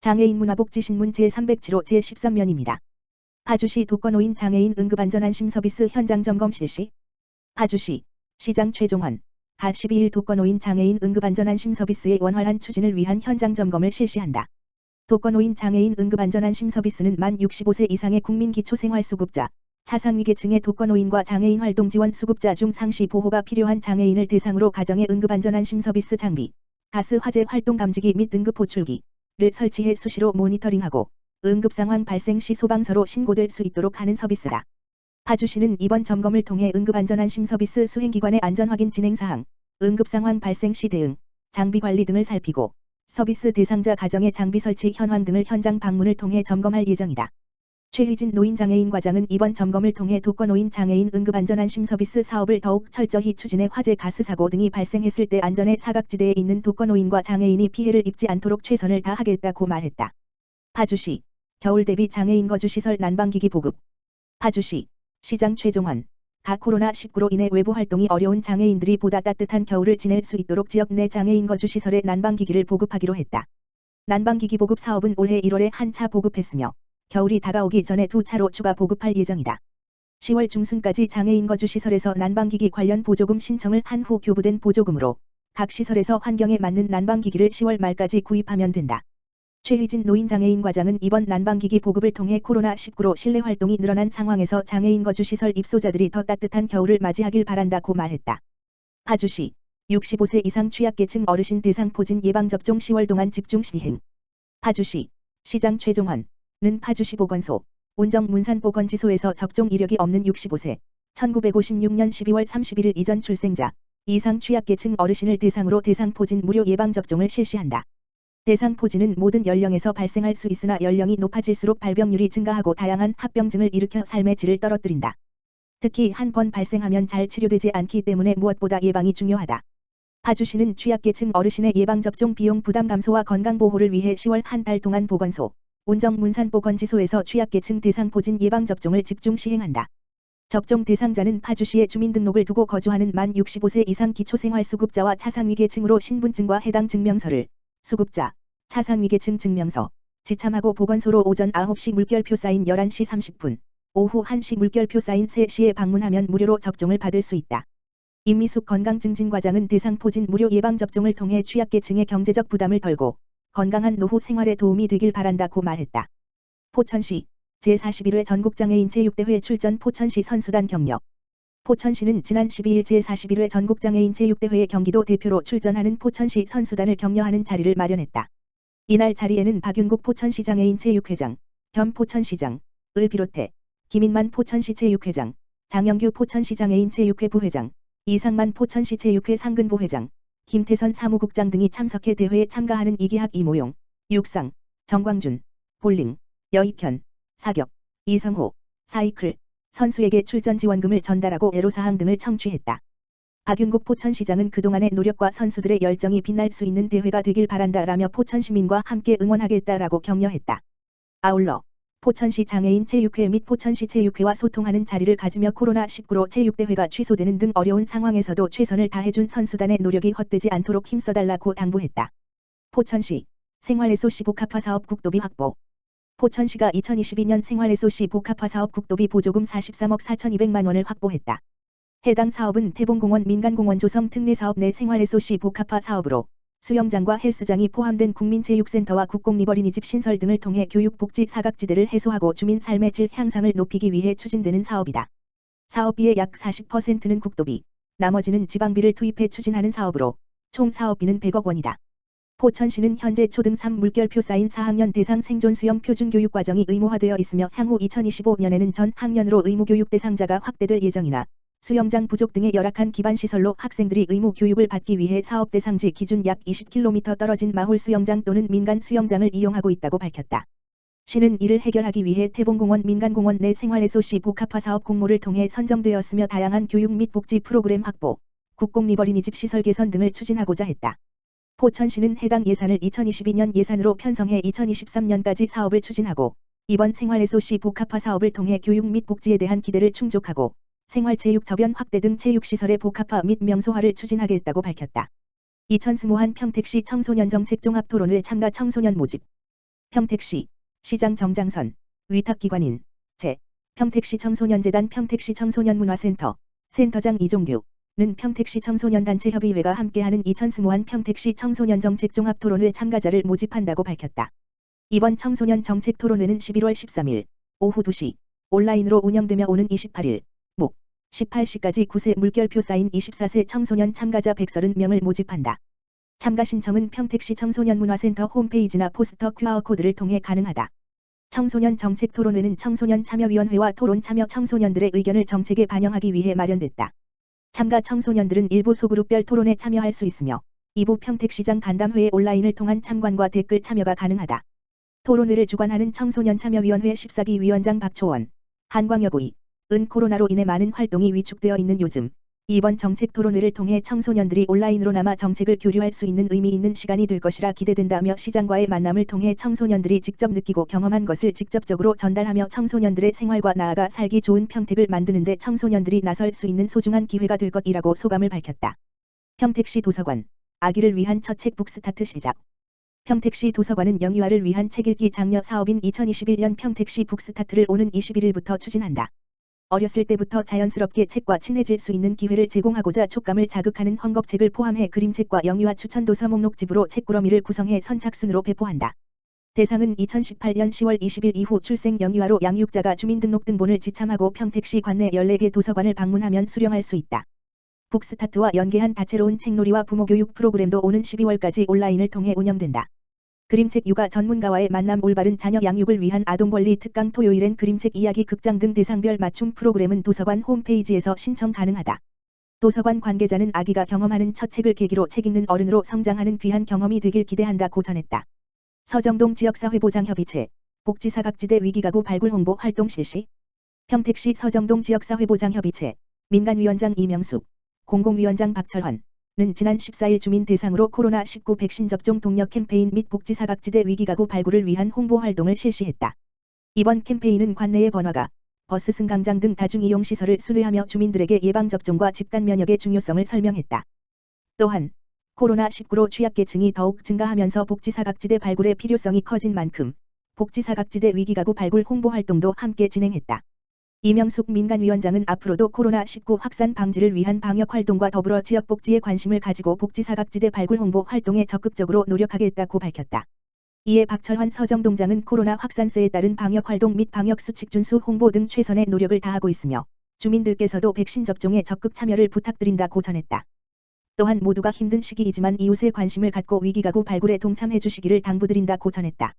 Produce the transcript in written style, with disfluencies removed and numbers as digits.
장애인 문화복지신문 제307호 제13면입니다. 파주시 독거노인 장애인 응급안전안심 서비스 현장 점검 실시. 파주시 시장 최종환 하 12일 독거노인 장애인 응급안전안심 서비스의 원활한 추진을 위한 현장 점검을 실시한다. 독거노인 장애인 응급안전안심 서비스는 만 65세 이상의 국민 기초생활수급자, 차상위계층의 독거노인과 장애인 활동지원 수급자 중 상시 보호가 필요한 장애인을 대상으로 가정의 응급안전안심 서비스 장비, 가스 화재 활동 감지기 및 응급 호출기를 설치해 수시로 모니터링하고 응급상황 발생 시 소방서로 신고될 수 있도록 하는 서비스다. 파주시는 이번 점검을 통해 응급안전안심 서비스 수행기관의 안전확인 진행사항, 응급상황 발생 시 대응, 장비관리 등을 살피고 서비스 대상자 가정의 장비 설치 현황 등을 현장 방문을 통해 점검할 예정이다. 최희진 노인장애인 과장은 이번 점검을 통해 독거노인 장애인 응급안전안심 서비스 사업을 더욱 철저히 추진해 화재 가스 사고 등이 발생했을 때 안전의 사각지대에 있는 독거노인과 장애인이 피해를 입지 않도록 최선을 다하겠다고 말했다. 파주시 겨울 대비 장애인 거주시설 난방기기 보급. 파주시 시장 최종환 각 코로나19로 인해 외부 활동이 어려운 장애인들이 보다 따뜻한 겨울을 지낼 수 있도록 지역 내 장애인 거주시설에 난방기기를 보급하기로 했다. 난방기기 보급 사업은 올해 1월에 한 차 보급했으며 겨울이 다가오기 전에 2차로 추가 보급할 예정이다. 10월 중순까지 장애인 거주시설에서 난방기기 관련 보조금 신청을 한 후 교부된 보조금으로 각 시설에서 환경에 맞는 난방기기를 10월 말까지 구입하면 된다. 최희진 노인장애인 과장은 이번 난방기기 보급을 통해 코로나19로 실내 활동이 늘어난 상황에서 장애인 거주시설 입소자들이 더 따뜻한 겨울을 맞이하길 바란다고 말했다. 파주시 65세 이상 취약계층 어르신 대상 포진 예방접종 10월 동안 집중 시행. 파주시 시장 최종환 는 파주시 보건소, 운정 문산보건지소에서 접종 이력이 없는 65세, 1956년 12월 31일 이전 출생자, 이상 취약계층 어르신을 대상으로 대상포진 무료 예방접종을 실시한다. 대상포진은 모든 연령에서 발생할 수 있으나 연령이 높아질수록 발병률이 증가하고 다양한 합병증을 일으켜 삶의 질을 떨어뜨린다. 특히 한 번 발생하면 잘 치료되지 않기 때문에 무엇보다 예방이 중요하다. 파주시는 취약계층 어르신의 예방접종 비용 부담 감소와 건강보호를 위해 10월 한 달 동안 보건소, 운정 문산보건지소에서 취약계층 대상포진 예방접종을 집중 시행한다. 접종 대상자는 파주시에 주민등록을 두고 거주하는 만 65세 이상 기초생활수급자와 차상위계층으로 신분증과 해당 증명서를 수급자, 차상위계층 증명서, 지참하고 보건소로 오전 9시 물결표 사인 11시 30분, 오후 1시 물결표 사인 3시에 방문하면 무료로 접종을 받을 수 있다. 임미숙 건강증진과장은 대상포진 무료 예방접종을 통해 취약계층의 경제적 부담을 덜고 건강한 노후 생활에 도움이 되길 바란다고 말했다. 포천시 제41회 전국장애인 제6대회 출전 포천시 선수단 경력. 포천시는 지난 12일 제41회 전국장애인 제6대회의 경기도 대표로 출전하는 포천시 선수단을 격려하는 자리를 마련했다. 이날 자리에는 박윤국 포천시 장애인 제6회장, 겸 포천시장을 비롯해 김인만 포천시 제6회장, 장영규 포천시 장애인 제6회 부회장, 이상만 포천시 제6회 상근부회장, 김태선 사무국장 등이 참석해 대회에 참가하는 이기학 이모용, 육상, 정광준, 볼링, 여익현, 사격, 이성호, 사이클, 선수에게 출전 지원금을 전달하고 애로사항 등을 청취했다. 박윤국 포천시장은 그동안의 노력과 선수들의 열정이 빛날 수 있는 대회가 되길 바란다라며 포천시민과 함께 응원하겠다라고 격려했다. 아울러 포천시 장애인 체6회 및 포천시 체6회와 소통하는 자리를 가지며 코로나19로 체6대회가 취소되는 등 어려운 상황에서도 최선을 다해준 선수단의 노력이 헛되지 않도록 힘써달라고 당부했다. 포천시 생활SOC 복합화사업 국도비 확보. 포천시가 2022년 생활SOC 복합화사업 국도비 보조금 43억 4,200만 원을 확보했다. 해당 사업은 태봉공원 민간공원 조성 특례사업 내 생활SOC 복합화 사업으로 수영장과 헬스장이 포함된 국민체육센터와 국공립어린이집 신설 등을 통해 교육복지 사각지대를 해소하고 주민 삶의 질 향상을 높이기 위해 추진되는 사업이다. 사업비의 약 40%는 국도비, 나머지는 지방비를 투입해 추진하는 사업으로 총 사업비는 100억 원이다. 포천시는 현재 초등 3 물결표 쌓인 4학년 대상 생존 수영 표준교육과정이 의무화되어 있으며 향후 2025년에는 전 학년으로 의무교육 대상자가 확대될 예정이나 수영장 부족 등의 열악한 기반시설로 학생들이 의무 교육을 받기 위해 사업 대상지 기준 약 20km 떨어진 마홀 수영장 또는 민간 수영장을 이용하고 있다고 밝혔다. 시는 이를 해결하기 위해 태봉공원 민간공원 내 생활SOC 복합화 사업 공모를 통해 선정되었으며 다양한 교육 및 복지 프로그램 확보, 국공립어린이집 시설 개선 등을 추진하고자 했다. 포천시는 해당 예산을 2022년 예산으로 편성해 2023년까지 사업을 추진하고 이번 생활SOC 복합화 사업을 통해 교육 및 복지에 대한 기대를 충족하고 생활체육 저변 확대 등 체육시설의 복합화 및 명소화를 추진하겠다고 밝혔다. 이천스모한 평택시 청소년 정책 종합토론회 참가 청소년 모집. 평택시 시장 정장선 위탁기관인 평택시 청소년재단 평택시 청소년문화센터 센터장 이종규는 평택시 청소년단체협의회가 함께하는 2020 평택시 청소년정책종합토론회 참가자를 모집한다고 밝혔다. 이번 청소년 정책토론회는 11월 13일 오후 2시 온라인으로 운영되며 오는 28일 목 18시까지 9세 물결표 쌓인 24세 청소년 참가자 130명을 모집한다. 참가 신청은 평택시 청소년문화센터 홈페이지나 포스터 QR코드를 통해 가능하다. 청소년 정책토론회는 청소년참여위원회와 토론 참여 청소년들의 의견을 정책에 반영하기 위해 마련됐다. 참가 청소년들은 일부 소그룹별 토론에 참여할 수 있으며 2부 평택시장 간담회에 온라인을 통한 참관과 댓글 참여가 가능하다. 토론회를 주관하는 청소년참여위원회 14기 위원장 박초원, 한광여고의 은 코로나로 인해 많은 활동이 위축되어 있는 요즘 이번 정책토론회를 통해 청소년들이 온라인으로나마 정책을 교류할 수 있는 의미 있는 시간이 될 것이라 기대된다며 시장과의 만남을 통해 청소년들이 직접 느끼고 경험한 것을 직접적으로 전달하며 청소년들의 생활과 나아가 살기 좋은 평택을 만드는 데 청소년들이 나설 수 있는 소중한 기회가 될 것이라고 소감을 밝혔다. 평택시 도서관, 아기를 위한 첫 책 북스타트 시작. 평택시 도서관은 영유아를 위한 책 읽기 장려 사업인 2021년 평택시 북스타트를 오는 21일부터 추진한다. 어렸을 때부터 자연스럽게 책과 친해질 수 있는 기회를 제공하고자 촉감을 자극하는 헝겊책을 포함해 그림책과 영유아 추천 도서 목록집으로 책꾸러미를 구성해 선착순으로 배포한다. 대상은 2018년 10월 20일 이후 출생 영유아로 양육자가 주민등록등본을 지참하고 평택시 관내 14개 도서관을 방문하면 수령할 수 있다. 북스타트와 연계한 다채로운 책놀이와 부모교육 프로그램도 오는 12월까지 온라인을 통해 운영된다. 그림책 육아 전문가와의 만남 올바른 자녀 양육을 위한 아동권리 특강 토요일엔 그림책 이야기 극장 등 대상별 맞춤 프로그램은 도서관 홈페이지에서 신청 가능하다. 도서관 관계자는 아기가 경험하는 첫 책을 계기로 책 읽는 어른으로 성장하는 귀한 경험이 되길 기대한다고 전했다. 서정동 지역사회보장협의체 복지사각지대 위기가구 발굴 홍보 활동 실시. 평택시 서정동 지역사회보장협의체 민간위원장 이명숙, 공공위원장 박철환 는 지난 14일 주민 대상으로 코로나19 백신 접종 동력 캠페인 및 복지사각지대 위기가구 발굴을 위한 홍보 활동을 실시했다. 이번 캠페인은 관내의 번화가, 버스 승강장 등 다중이용시설을 순회하며 주민들에게 예방접종과 집단면역의 중요성을 설명했다. 또한 코로나19로 취약계층이 더욱 증가하면서 복지사각지대 발굴의 필요성이 커진 만큼 복지사각지대 위기가구 발굴 홍보 활동도 함께 진행했다. 이명숙 민간위원장은 앞으로도 코로나19 확산 방지를 위한 방역활동과 더불어 지역복지에 관심을 가지고 복지사각지대 발굴 홍보 활동에 적극적으로 노력하겠다고 밝혔다. 이에 박철환 서정동장은 코로나 확산세에 따른 방역활동 및 방역수칙 준수 홍보 등 최선의 노력을 다하고 있으며 주민들께서도 백신 접종에 적극 참여를 부탁드린다고 전했다. 또한 모두가 힘든 시기이지만 이웃의 관심을 갖고 위기가구 발굴에 동참해 주시기를 당부드린다고 전했다.